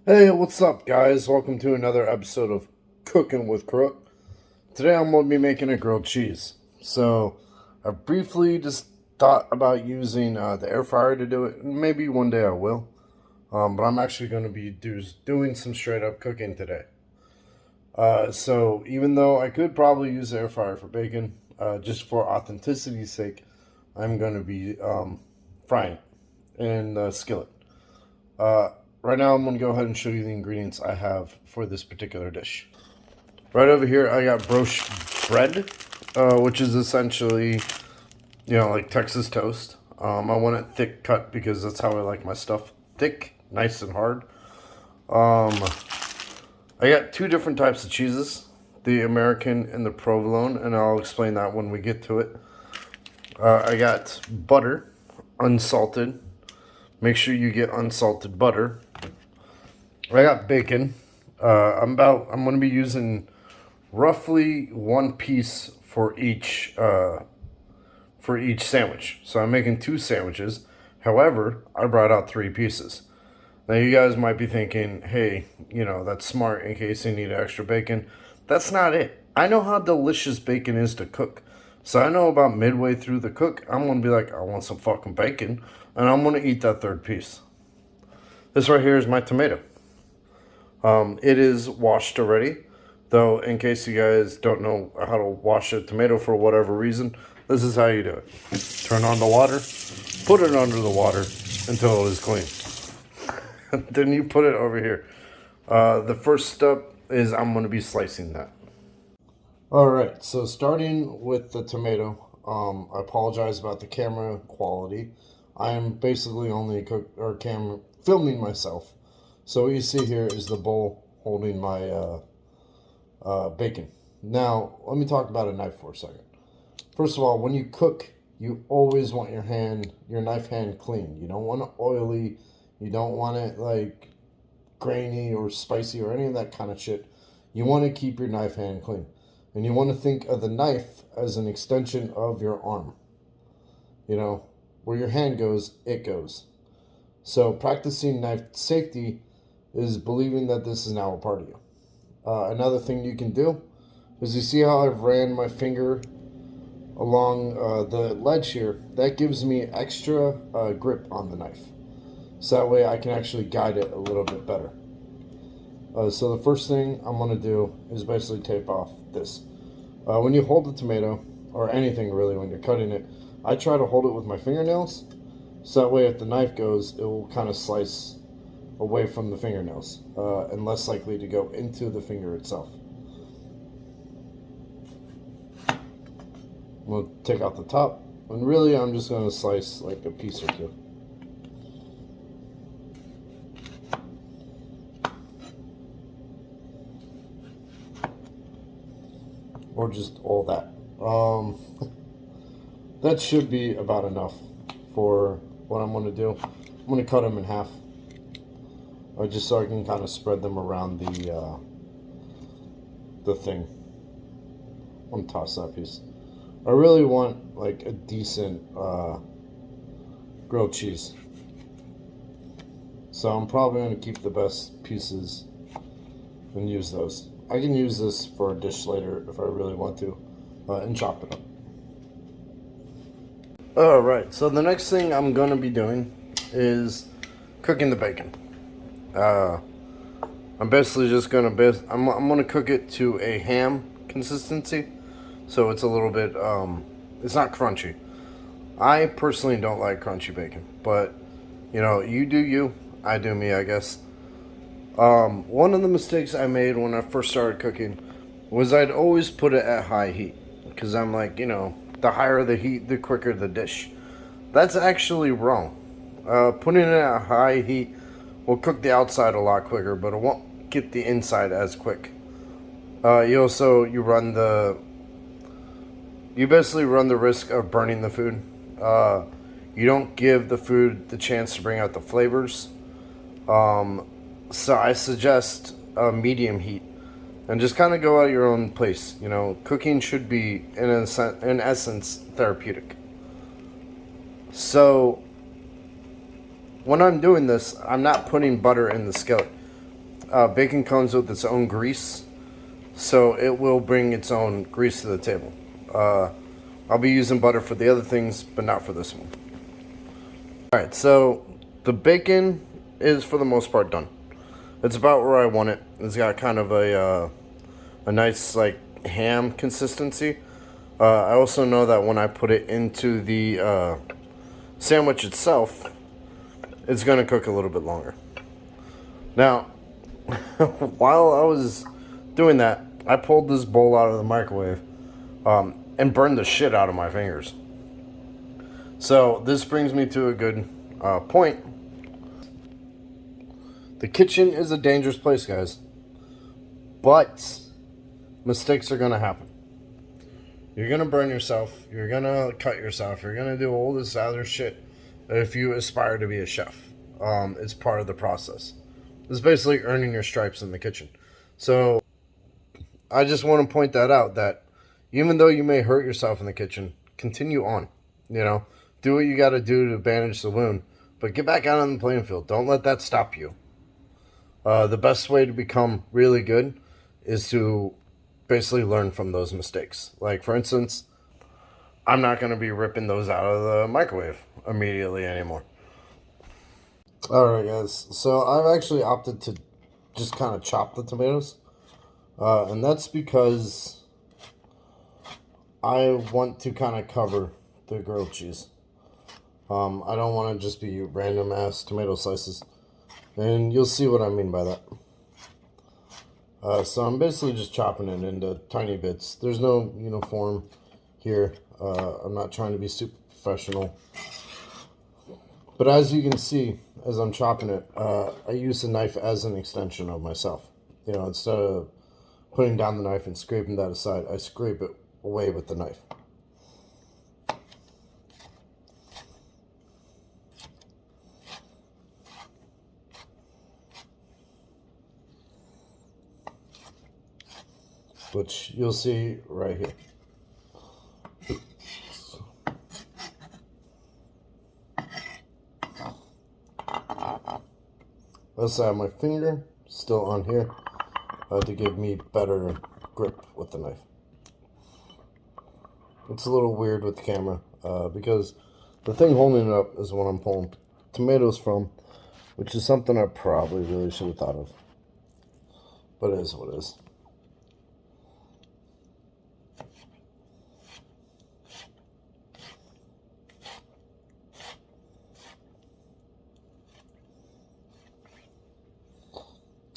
Hey, what's up, guys? Welcome to another episode of Cooking with Crook. Today I'm going to be making a grilled cheese. So, I briefly just thought about using the air fryer to do it. Maybe one day I will. But I'm actually going to be doing some straight up cooking today. So, even though I could probably use the air fryer for bacon, just for authenticity's sake, I'm going to be frying it in the skillet. Uh, right now, I'm going to go ahead and show you the ingredients I have for this particular dish. Right over here, I got brioche bread, which is essentially, like Texas toast. I want it thick cut because that's how I like my stuff. Thick, nice and hard. I got two different types of cheeses, the American and the provolone, and I'll explain that when we get to it. I got butter, unsalted. Make sure you get unsalted butter. I got bacon. I'm going to be using roughly one piece for each sandwich. So I'm making two sandwiches. However, I brought out three pieces. Now you guys might be thinking, hey, that's smart in case you need extra bacon. That's not it. I know how delicious bacon is to cook. So I know about midway through the cook, I'm going to be like, I want some fucking bacon. And I'm going to eat that third piece. This right here is my tomato. It is washed already. Though, in case you guys don't know how to wash a tomato for whatever reason, this is how you do it. Turn on the water, put it under the water until it is clean. Then you put it over here. The first step is I'm going to be slicing that. Alright, so starting with the tomato, I apologize about the camera quality. I am basically only filming myself. So what you see here is the bowl holding my bacon. Now, let me talk about a knife for a second. First of all, when you cook, you always want your knife hand clean. You don't want it oily. You don't want it like grainy or spicy or any of that kind of shit. You want to keep your knife hand clean. And you want to think of the knife as an extension of your arm. Where your hand goes, it goes. So practicing knife safety is believing that this is now a part of you. Another thing you can do is you see how I've ran my finger along the ledge here. That gives me extra grip on the knife. So that way I can actually guide it a little bit better. So the first thing I'm going to do is basically tape off this. When you hold the tomato, or anything really when you're cutting it, I try to hold it with my fingernails. So that way if the knife goes, it will kind of slice away from the fingernails and less likely to go into the finger itself. I'm going to take out the top, and really I'm just going to slice like a piece or two. Or just all that. That should be about enough for what I'm going to do. I'm going to cut them in half. Just so I can kind of spread them around the thing. I'm gonna toss that piece. I really want like a decent grilled cheese, so I'm probably gonna keep the best pieces and use those. I can use this for a dish later if I really want to, and chop it up. Alright, so the next thing I'm gonna be doing is cooking the bacon. I'm basically just gonna I'm gonna cook it to a ham consistency, so it's a little bit it's not crunchy. I personally don't like crunchy bacon, but you do you, I do me, I guess. One of the mistakes I made when I first started cooking was I'd always put it at high heat because I'm like, the higher the heat, the quicker the dish. That's actually wrong. Putting it at high heat will cook the outside a lot quicker, but it won't get the inside as quick. You basically run the risk of burning the food. You don't give the food the chance to bring out the flavors. So I suggest a medium heat, and just kind of go at your own pace. Cooking should be in essence therapeutic. So when I'm doing this, I'm not putting butter in the skillet. bacon comes with its own grease, so it will bring its own grease to the table. I'll be using butter for the other things, but not for this one. Alright, so the bacon is for the most part done. It's about where I want it. It's got kind of a nice like ham consistency. I also know that when I put it into the sandwich itself, it's going to cook a little bit longer. Now, while I was doing that, I pulled this bowl out of the microwave and burned the shit out of my fingers. So this brings me to a good point. The kitchen is a dangerous place, guys. But mistakes are going to happen. You're going to burn yourself. You're going to cut yourself. You're going to do all this other shit if you aspire to be a chef. It's part of the process. It's basically earning your stripes in the kitchen. So I just want to point that out, that even though you may hurt yourself in the kitchen, continue on. You know, do what you got to do to bandage the wound. But get back out on the playing field. Don't let that stop you. The best way to become really good is to basically learn from those mistakes. Like, for instance, I'm not going to be ripping those out of the microwave immediately anymore. Alright, guys. So I've actually opted to just kind of chop the tomatoes. And that's because I want to kind of cover the grilled cheese. I don't want to just be random ass tomato slices. And you'll see what I mean by that. So I'm basically just chopping it into tiny bits. There's no uniform here. I'm not trying to be super professional. But as you can see, as I'm chopping it, I use the knife as an extension of myself. You know, instead of putting down the knife and scraping that aside, I scrape it away with the knife. Which you'll see right here. Let's have my finger still on here to give me better grip with the knife. It's a little weird with the camera because the thing holding it up is what I'm pulling tomatoes from, which is something I probably really should have thought of. But it is what it is.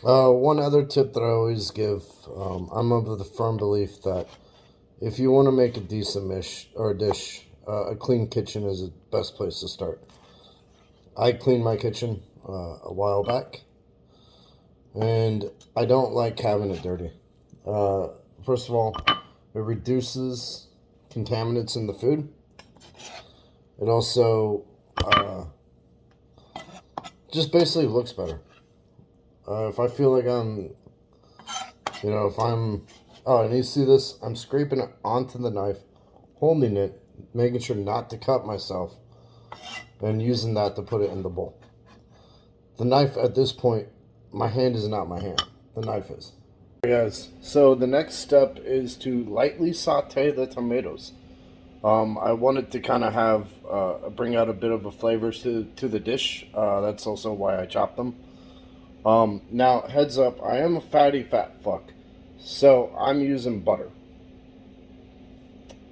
One other tip that I always give, I'm of the firm belief that if you want to make a decent dish, a clean kitchen is the best place to start. I cleaned my kitchen a while back, and I don't like having it dirty. First of all, it reduces contaminants in the food. It also just basically looks better. If I feel like I'm, and you see this, I'm scraping it onto the knife, holding it, making sure not to cut myself, and using that to put it in the bowl. The knife at this point, my hand is not my hand, the knife is. Alright guys, so the next step is to lightly saute the tomatoes. I wanted to kind of have, bring out a bit of a flavor to the dish. That's also why I chopped them. Now, heads up, I am a fatty fat fuck, so I'm using butter.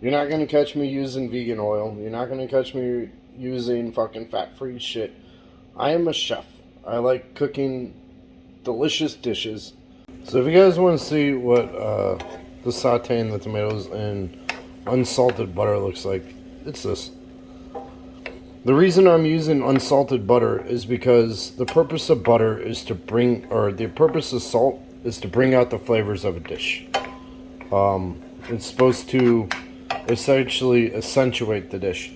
You're not going to catch me using vegan oil. You're not going to catch me using fucking fat-free shit. I am a chef. I like cooking delicious dishes. So if you guys want to see what the sauteing the tomatoes in unsalted butter looks like, it's this. The reason I'm using unsalted butter is because the purpose of butter is to the purpose of salt is to bring out the flavors of a dish. It's supposed to essentially accentuate the dish.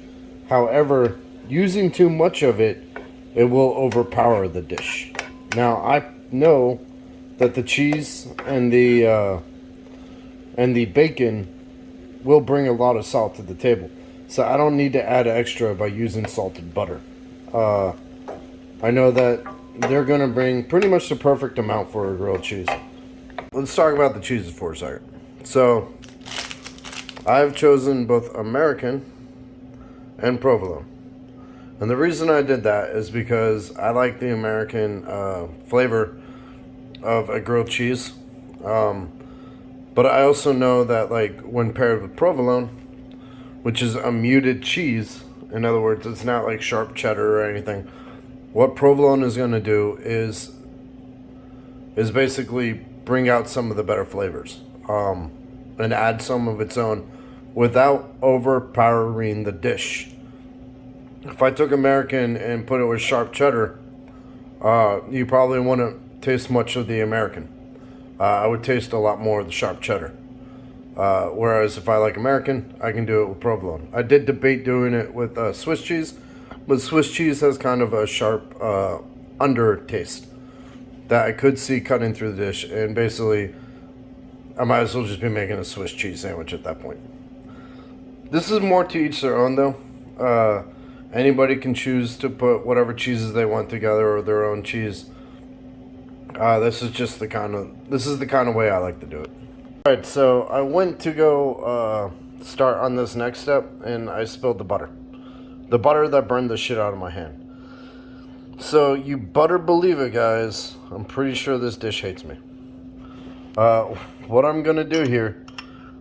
However, using too much of it, it will overpower the dish. Now, I know that the cheese and the bacon will bring a lot of salt to the table. So I don't need to add extra by using salted butter. I know that they're going to bring pretty much the perfect amount for a grilled cheese. Let's talk about the cheeses for a second. So, I've chosen both American and provolone. And the reason I did that is because I like the American flavor of a grilled cheese. But I also know that, like, when paired with provolone, which is a muted cheese, in other words, it's not like sharp cheddar or anything. What provolone is going to do is basically bring out some of the better flavors, and add some of its own without overpowering the dish. If I took American and put it with sharp cheddar, you probably wouldn't taste much of the American. I would taste a lot more of the sharp cheddar. Whereas if I like American, I can do it with provolone. I did debate doing it with Swiss cheese, but Swiss cheese has kind of a sharp under taste that I could see cutting through the dish, and basically I might as well just be making a Swiss cheese sandwich at that point. This is more to each their own, though. Anybody can choose to put whatever cheeses they want together or their own cheese. This is the kind of way I like to do it. All right, so I went to go start on this next step, and I spilled the butter that burned the shit out of my hand. So you better believe it, guys. I'm pretty sure this dish hates me. What I'm gonna do here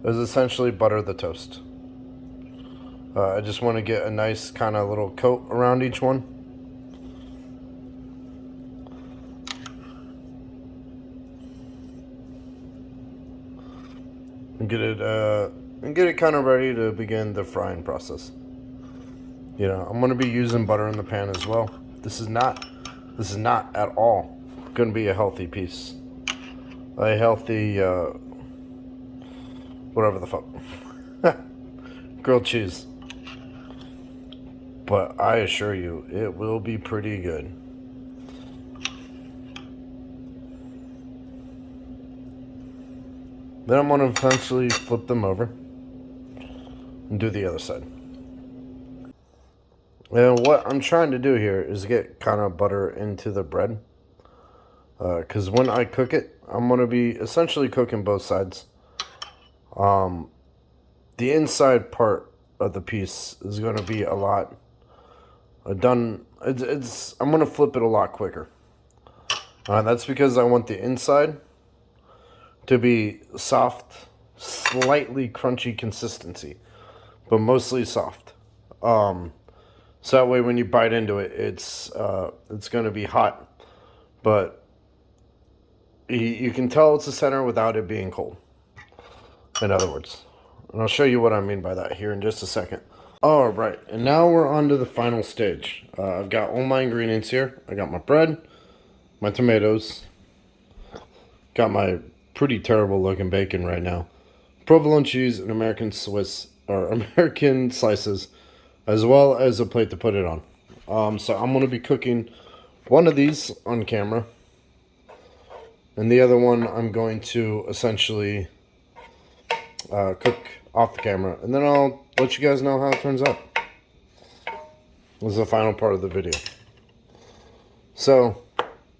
is essentially butter the toast. I just want to get a nice kind of little coat around each one. And get it kind of ready to begin the frying process. You know, I'm going to be using butter in the pan as well. This is not at all going to be a healthy piece. A healthy whatever the fuck. Grilled cheese. But I assure you, it will be pretty good. Then I'm going to eventually flip them over and do the other side. And what I'm trying to do here is get kind of butter into the bread. Because when I cook it, I'm going to be essentially cooking both sides. The inside part of the piece is going to be a lot done. I'm going to flip it a lot quicker. That's because I want the inside to be soft, slightly crunchy consistency, but mostly soft. So that way when you bite into it, it's going to be hot, but you can tell it's the center without it being cold, in other words. And I'll show you what I mean by that here in just a second. All right, and now we're on to the final stage. I've got all my ingredients here. I got my bread, my tomatoes, got my pretty terrible looking bacon right now, provolone cheese, and American slices, as well as a plate to put it on. So I'm going to be cooking one of these on camera, and the other one I'm going to essentially cook off the camera, and then I'll let you guys know how it turns out. This is the final part of the video. So,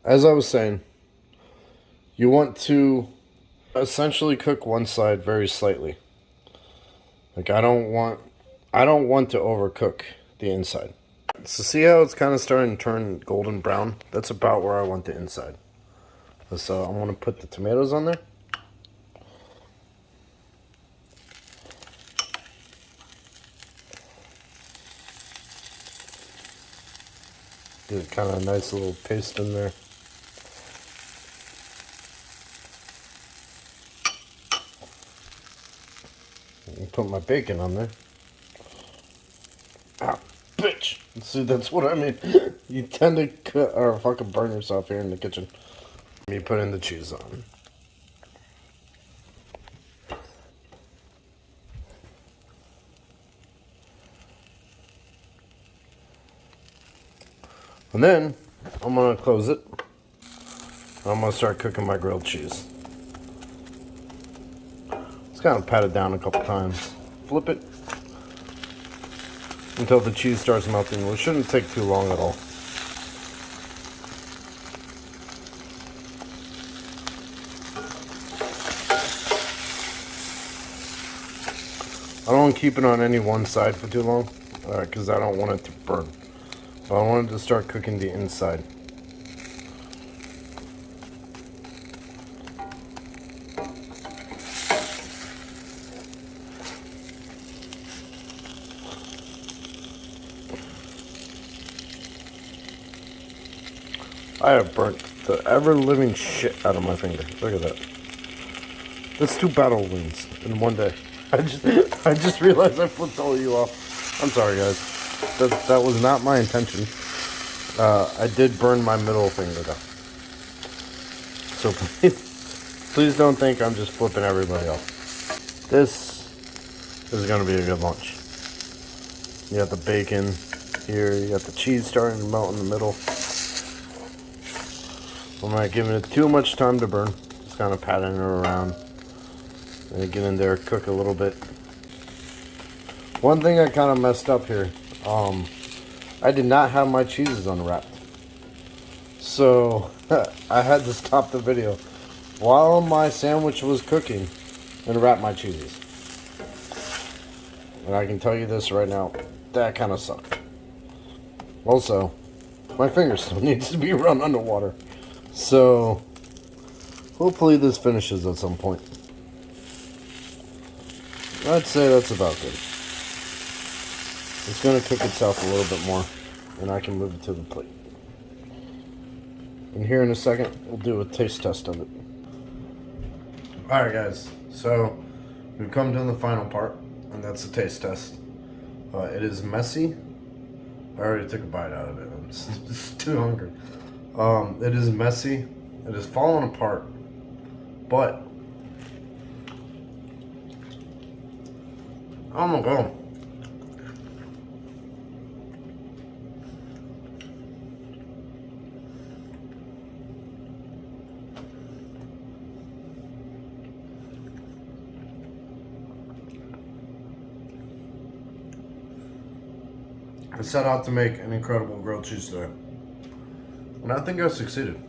as I was saying, you want to essentially cook one side very slightly. Like I don't want to overcook the inside. So see how it's kind of starting to turn golden brown? That's about where I want the inside. So I'm going to put the tomatoes on there. Get kind of a nice little paste in there. Put my bacon on there. Ah, bitch! See, that's what I mean. You tend to cut or fucking burn yourself here in the kitchen. You put in the cheese on. And then I'm gonna close it. I'm gonna start cooking my grilled cheese. Kind of pat it down a couple times. Flip it until the cheese starts melting, which shouldn't take too long at all. I don't keep it on any one side for too long because I don't want it to burn. So I wanted to start cooking the inside. I have burnt the ever-living shit out of my finger. Look at that. That's 2 battle wounds in one day. I just realized I flipped all of you off. I'm sorry, guys. That was not my intention. I did burn my middle finger, though. So please don't think I'm just flipping everybody off. This is going to be a good lunch. You got the bacon here. You got the cheese starting to melt in the middle. I'm not giving it too much time to burn. Just kind of patting it around. And get in there, cook a little bit. One thing I kind of messed up here. I did not have my cheeses unwrapped. So I had to stop the video while my sandwich was cooking and wrap my cheeses. And I can tell you this right now, that kind of sucked. Also, my finger still needs to be run underwater. So, hopefully this finishes at some point. I'd say that's about good. It's going to cook itself a little bit more, and I can move it to the plate. And here in a second, we'll do a taste test of it. Alright guys, so we've come to the final part, and that's the taste test. It is messy. I already took a bite out of it. I'm just too hungry. It is messy. It is falling apart. But oh my god. I set out to make an incredible grilled cheese today. And I think I succeeded.